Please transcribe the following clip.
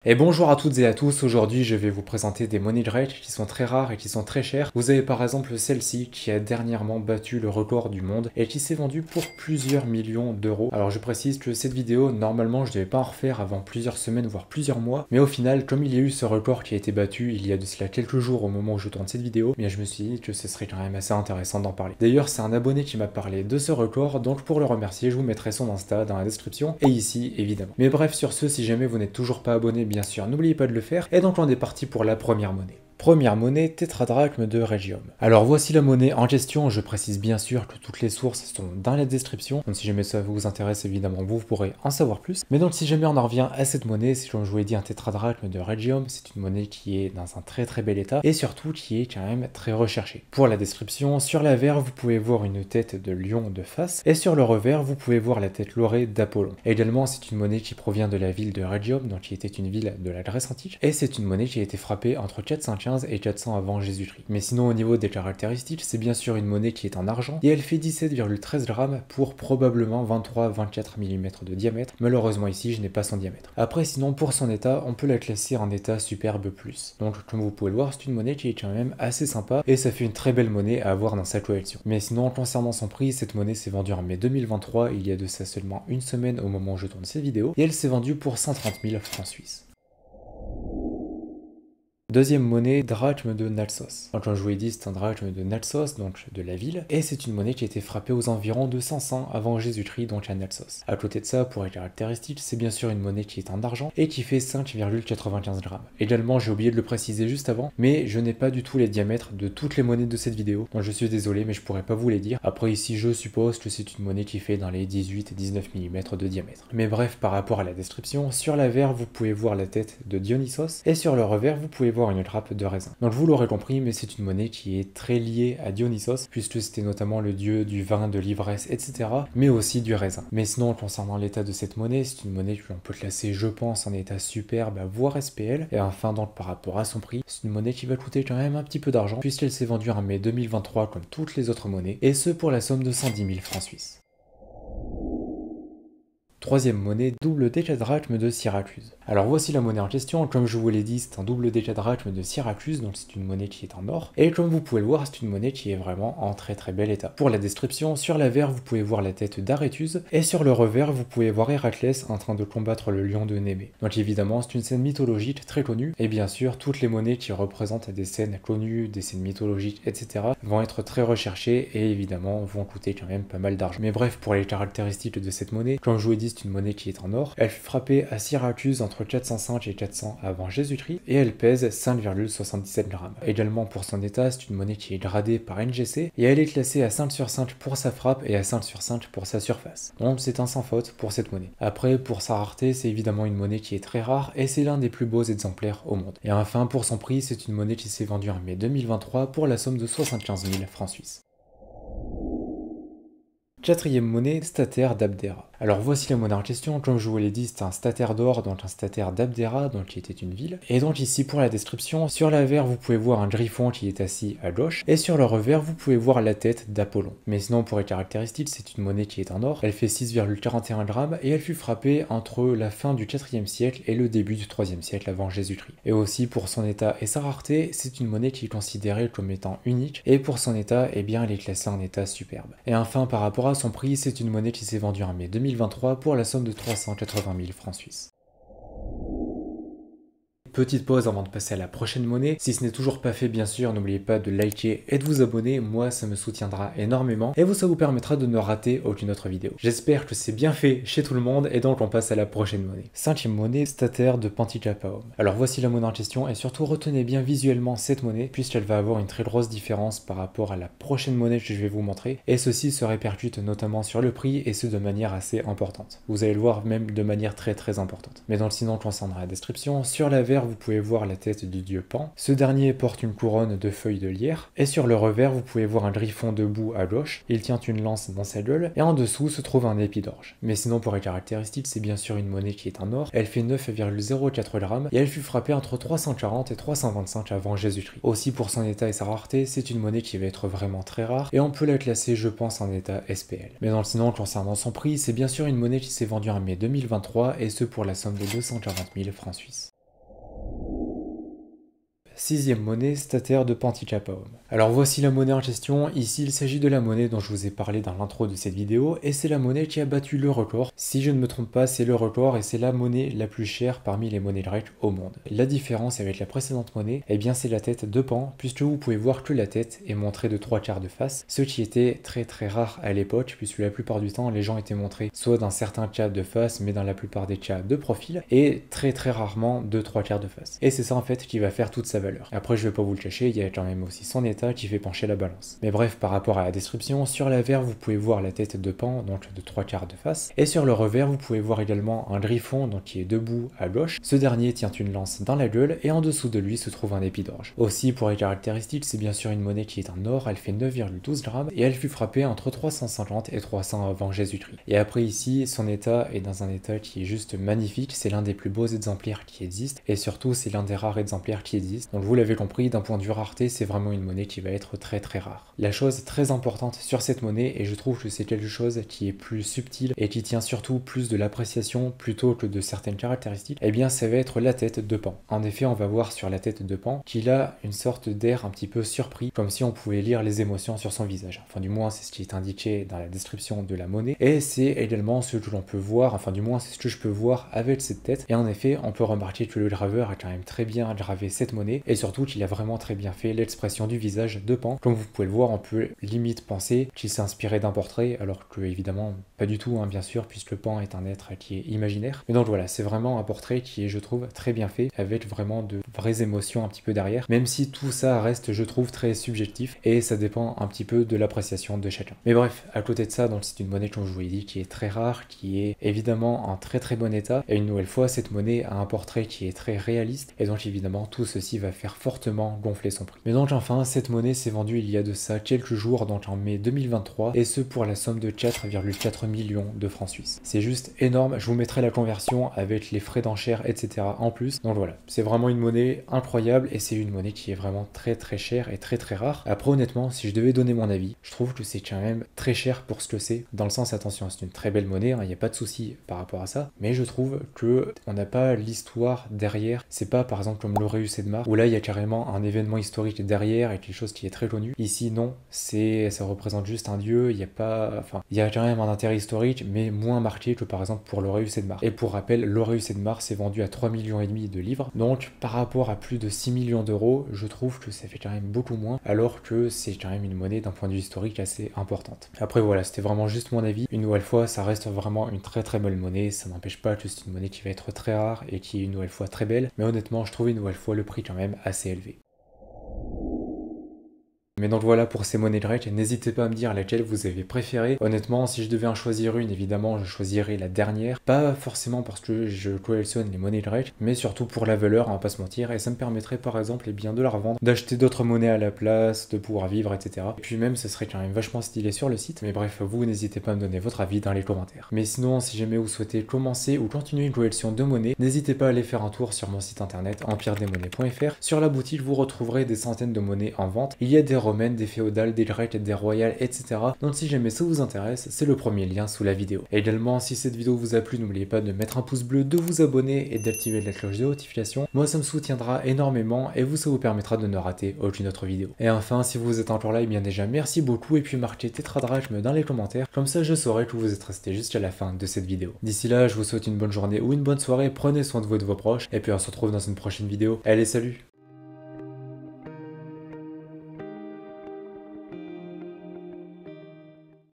Et bonjour à toutes et à tous, aujourd'hui je vais vous présenter des monnaies Dredge qui sont très rares et qui sont très chères. Vous avez par exemple celle-ci qui a dernièrement battu le record du monde et qui s'est vendue pour plusieurs millions d'euros. Alors je précise que cette vidéo, normalement je devais pas en refaire avant plusieurs semaines voire plusieurs mois, mais au final comme il y a eu ce record qui a été battu il y a de cela quelques jours au moment où je tourne cette vidéo, bien je me suis dit que ce serait quand même assez intéressant d'en parler. D'ailleurs c'est un abonné qui m'a parlé de ce record, donc pour le remercier je vous mettrai son Insta dans la description et ici évidemment. Mais bref, sur ce, si jamais vous n'êtes toujours pas abonné, bien sûr, n'oubliez pas de le faire. Et donc on est parti pour la première monnaie. Première monnaie, tétradrachme de Rhegium. Alors voici la monnaie en question, je précise bien sûr que toutes les sources sont dans la description, donc si jamais ça vous intéresse évidemment vous pourrez en savoir plus. Mais donc si jamais on en revient à cette monnaie, c'est comme je vous l'ai dit un tétradrachme de Rhegium, c'est une monnaie qui est dans un très bel état et surtout qui est quand même très recherchée. Pour la description, sur l'avers vous pouvez voir une tête de lion de face et sur le revers vous pouvez voir la tête laurée d'Apollon. Également c'est une monnaie qui provient de la ville de Rhegium, donc qui était une ville de la Grèce antique, et c'est une monnaie qui a été frappée entre 415 et 400 avant Jésus-Christ. Mais sinon au niveau des caractéristiques, c'est bien sûr une monnaie qui est en argent et elle fait 17,13 grammes pour probablement 23-24 mm de diamètre. Malheureusement ici je n'ai pas son diamètre. Après sinon pour son état, on peut la classer en état superbe plus. Donc comme vous pouvez le voir, c'est une monnaie qui est quand même assez sympa et ça fait une très belle monnaie à avoir dans sa collection. Mais sinon concernant son prix, cette monnaie s'est vendue en mai 2023, il y a de ça seulement une semaine au moment où je tourne cette vidéo, et elle s'est vendue pour 130 000 francs suisses. Deuxième monnaie, drachme de Naxos. Donc, comme je vous l'ai dit, c'est un drachme de Naxos, donc de la ville, et c'est une monnaie qui a été frappée aux environs de 500 avant Jésus-Christ, donc à Naxos. À côté de ça, pour les caractéristiques, c'est bien sûr une monnaie qui est en argent et qui fait 5,95 grammes. Également, j'ai oublié de le préciser juste avant, mais je n'ai pas du tout les diamètres de toutes les monnaies de cette vidéo, donc je suis désolé, mais je pourrais pas vous les dire. Après ici, je suppose que c'est une monnaie qui fait dans les 18 et 19 mm de diamètre. Mais bref, par rapport à la description, sur l'avers, vous pouvez voir la tête de Dionysos, et sur le revers, vous pouvez voir une grappe de raisin. Donc vous l'aurez compris, mais c'est une monnaie qui est très liée à Dionysos, puisque c'était notamment le dieu du vin, de l'ivresse, etc., mais aussi du raisin. Mais sinon, concernant l'état de cette monnaie, c'est une monnaie que l'on peut classer, je pense, en état superbe, voire SPL. Et enfin, donc par rapport à son prix, c'est une monnaie qui va coûter quand même un petit peu d'argent, puisqu'elle s'est vendue en mai 2023 comme toutes les autres monnaies, et ce pour la somme de 110 000 francs suisses. Troisième monnaie, double décadrachme de Syracuse. Alors voici la monnaie en question, comme je vous l'ai dit, c'est un double décadrachme de Syracuse, donc c'est une monnaie qui est en or, et comme vous pouvez le voir, c'est une monnaie qui est vraiment en très bel état. Pour la description, sur l'avers, vous pouvez voir la tête d'Aréthuse, et sur le revers, vous pouvez voir Héraclès en train de combattre le lion de Némée. Donc évidemment, c'est une scène mythologique très connue, et bien sûr, toutes les monnaies qui représentent des scènes connues, des scènes mythologiques, etc., vont être très recherchées, et évidemment, vont coûter quand même pas mal d'argent. Mais bref, pour les caractéristiques de cette monnaie, comme je vous l'ai dit, c'est une monnaie qui est en or. Elle fut frappée à Syracuse entre 405 et 400 avant Jésus-Christ et elle pèse 5,77 grammes. Également pour son état, c'est une monnaie qui est gradée par NGC et elle est classée à 5 sur 5 pour sa frappe et à 5 sur 5 pour sa surface. Donc c'est un sans faute pour cette monnaie. Après, pour sa rareté, c'est évidemment une monnaie qui est très rare et c'est l'un des plus beaux exemplaires au monde. Et enfin, pour son prix, c'est une monnaie qui s'est vendue en mai 2023 pour la somme de 75 000 francs suisses. Quatrième monnaie, statère d'Abdera. Alors voici la monnaie en question, comme je vous l'ai dit, c'est un statère d'or, donc un statère d'Abdera, donc qui était une ville. Et donc ici pour la description, sur l'avers vous pouvez voir un griffon qui est assis à gauche, et sur le revers vous pouvez voir la tête d'Apollon. Mais sinon pour les caractéristiques, c'est une monnaie qui est en or, elle fait 6,41 grammes, et elle fut frappée entre la fin du 4e siècle et le début du 3e siècle avant Jésus-Christ. Et aussi pour son état et sa rareté, c'est une monnaie qui est considérée comme étant unique, et pour son état, eh bien elle est classée en état superbe. Et enfin par rapport à son prix, c'est une monnaie qui s'est vendue en mai 2023 pour la somme de 380 000 francs suisses. Petite pause avant de passer à la prochaine monnaie. Si ce n'est toujours pas fait, bien sûr, n'oubliez pas de liker et de vous abonner. Moi, ça me soutiendra énormément et ça vous permettra de ne rater aucune autre vidéo. J'espère que c'est bien fait chez tout le monde et donc on passe à la prochaine monnaie. Cinquième monnaie, statère de Pantikapaum. Alors voici la monnaie en question et surtout retenez bien visuellement cette monnaie puisqu'elle va avoir une très grosse différence par rapport à la prochaine monnaie que je vais vous montrer et ceci se répercute notamment sur le prix et ce de manière assez importante. Vous allez le voir même de manière très importante. Mais donc sinon concernant la description, sur l'avers vous pouvez voir la tête du dieu Pan. Ce dernier porte une couronne de feuilles de lierre, et sur le revers, vous pouvez voir un griffon debout à gauche, il tient une lance dans sa gueule, et en dessous se trouve un épi d'orge. Mais sinon pour les caractéristiques, c'est bien sûr une monnaie qui est en or, elle fait 9,04 grammes, et elle fut frappée entre 340 et 325 avant Jésus-Christ. Aussi pour son état et sa rareté, c'est une monnaie qui va être vraiment très rare, et on peut la classer je pense en état SPL. Mais donc sinon concernant son prix, c'est bien sûr une monnaie qui s'est vendue en mai 2023, et ce pour la somme de 240 000 francs suisses. 6e monnaie stataire de Panticapaum. Alors voici la monnaie en question. Ici il s'agit de la monnaie dont je vous ai parlé dans l'intro de cette vidéo et c'est la monnaie qui a battu le record. Si je ne me trompe pas, c'est le record et c'est la monnaie la plus chère parmi les monnaies grecques au monde. La différence avec la précédente monnaie, eh bien c'est la tête de Pan, puisque vous pouvez voir que la tête est montrée de 3/4 de face, ce qui était très rare à l'époque, puisque la plupart du temps les gens étaient montrés soit d'un certain cas de face, mais dans la plupart des cas de profil, et très rarement de 3/4 de face. Et c'est ça en fait qui va faire toute sa valeur. Après je vais pas vous le cacher, il y a quand même aussi son état qui fait pencher la balance. Mais bref, par rapport à la description, sur l'avers vous pouvez voir la tête de Pan, donc de 3/4 de face, et sur le revers vous pouvez voir également un griffon, donc qui est debout à gauche. Ce dernier tient une lance dans la gueule, et en dessous de lui se trouve un épi d'orge. Aussi pour les caractéristiques, c'est bien sûr une monnaie qui est en or, elle fait 9,12 grammes, et elle fut frappée entre 350 et 300 avant Jésus-Christ. Et après ici, son état est dans un état qui est juste magnifique, c'est l'un des plus beaux exemplaires qui existent, et surtout c'est l'un des rares exemplaires qui existent. Donc vous l'avez compris, d'un point de vue rareté, c'est vraiment une monnaie qui va être très rare. La chose très importante sur cette monnaie, et je trouve que c'est quelque chose qui est plus subtil et qui tient surtout plus de l'appréciation plutôt que de certaines caractéristiques, eh bien ça va être la tête de Pan. En effet, on va voir sur la tête de Pan qu'il a une sorte d'air un petit peu surpris, comme si on pouvait lire les émotions sur son visage. Enfin du moins c'est ce qui est indiqué dans la description de la monnaie, et c'est également ce que l'on peut voir, enfin du moins c'est ce que je peux voir avec cette tête, et en effet on peut remarquer que le graveur a quand même très bien gravé cette monnaie, et surtout qu'il a vraiment très bien fait l'expression du visage de Pan. Comme vous pouvez le voir, on peut limite penser qu'il s'est inspiré d'un portrait, alors que évidemment pas du tout, hein, bien sûr, puisque Pan est un être qui est imaginaire. Mais donc voilà, c'est vraiment un portrait qui est, je trouve, très bien fait, avec vraiment de vraies émotions un petit peu derrière, même si tout ça reste, je trouve, très subjectif, et ça dépend un petit peu de l'appréciation de chacun. Mais bref, à côté de ça, donc c'est une monnaie, comme je vous l'ai dit, qui est très rare, qui est évidemment en très bon état, et une nouvelle fois, cette monnaie a un portrait qui est très réaliste, et donc évidemment, tout ceci va faire fortement gonfler son prix. Mais donc enfin, cette monnaie s'est vendue il y a de ça quelques jours, donc en mai 2023, et ce pour la somme de 4,4 millions de francs suisses. C'est juste énorme, je vous mettrai la conversion avec les frais d'enchère, etc. en plus. Donc voilà, c'est vraiment une monnaie incroyable, et c'est une monnaie qui est vraiment très chère et très rare. Après honnêtement, si je devais donner mon avis, je trouve que c'est quand même très cher pour ce que c'est, dans le sens, attention, c'est une très belle monnaie, il n'y a pas de souci par rapport à ça, mais je trouve que on n'a pas l'histoire derrière. C'est pas par exemple comme l'Aureus Edmar, où là il y a carrément un événement historique derrière et quelque chose qui est très connu. Ici non, ça représente juste un dieu, il y a pas, enfin, il y a quand même un intérêt historique, mais moins marqué que par exemple pour l'Aureus Edmar. Et pour rappel, l'Aureus Edmar s'est vendu à 3,5 millions de livres, donc par rapport à plus de 6 millions d'euros, je trouve que ça fait quand même beaucoup moins, alors que c'est quand même une monnaie d'un point de vue historique assez importante. Après voilà, c'était vraiment juste mon avis. Une nouvelle fois, ça reste vraiment une très belle monnaie, ça n'empêche pas que c'est une monnaie qui va être très rare et qui est une nouvelle fois très belle, mais honnêtement, je trouve une nouvelle fois le prix quand même assez élevé. Mais donc voilà pour ces monnaies grecques, n'hésitez pas à me dire laquelle vous avez préférée. Honnêtement, si je devais en choisir une, évidemment, je choisirais la dernière. Pas forcément parce que je collectionne les monnaies grecques, mais surtout pour la valeur, on va pas se mentir, et ça me permettrait par exemple eh bien, de la revendre, d'acheter d'autres monnaies à la place, de pouvoir vivre, etc. Et puis même, ce serait quand même vachement stylé sur le site. Mais bref, vous n'hésitez pas à me donner votre avis dans les commentaires. Mais sinon, si jamais vous souhaitez commencer ou continuer une collection de monnaies, n'hésitez pas à aller faire un tour sur mon site internet empiredesmonnaies.fr. Sur la boutique, vous retrouverez des centaines de monnaies en vente. Il y a des romaines, des féodales, des grecques, des royales, etc. Donc si jamais ça vous intéresse, c'est le premier lien sous la vidéo. Et également, si cette vidéo vous a plu, n'oubliez pas de mettre un pouce bleu, de vous abonner et d'activer la cloche de notification. Moi, ça me soutiendra énormément et vous, ça vous permettra de ne rater aucune autre vidéo. Et enfin, si vous êtes encore là, et bien déjà, merci beaucoup et puis marquez tétradrachme dans les commentaires. Comme ça, je saurai que vous êtes resté jusqu'à la fin de cette vidéo. D'ici là, je vous souhaite une bonne journée ou une bonne soirée. Prenez soin de vous et de vos proches. Et puis on se retrouve dans une prochaine vidéo. Allez, salut!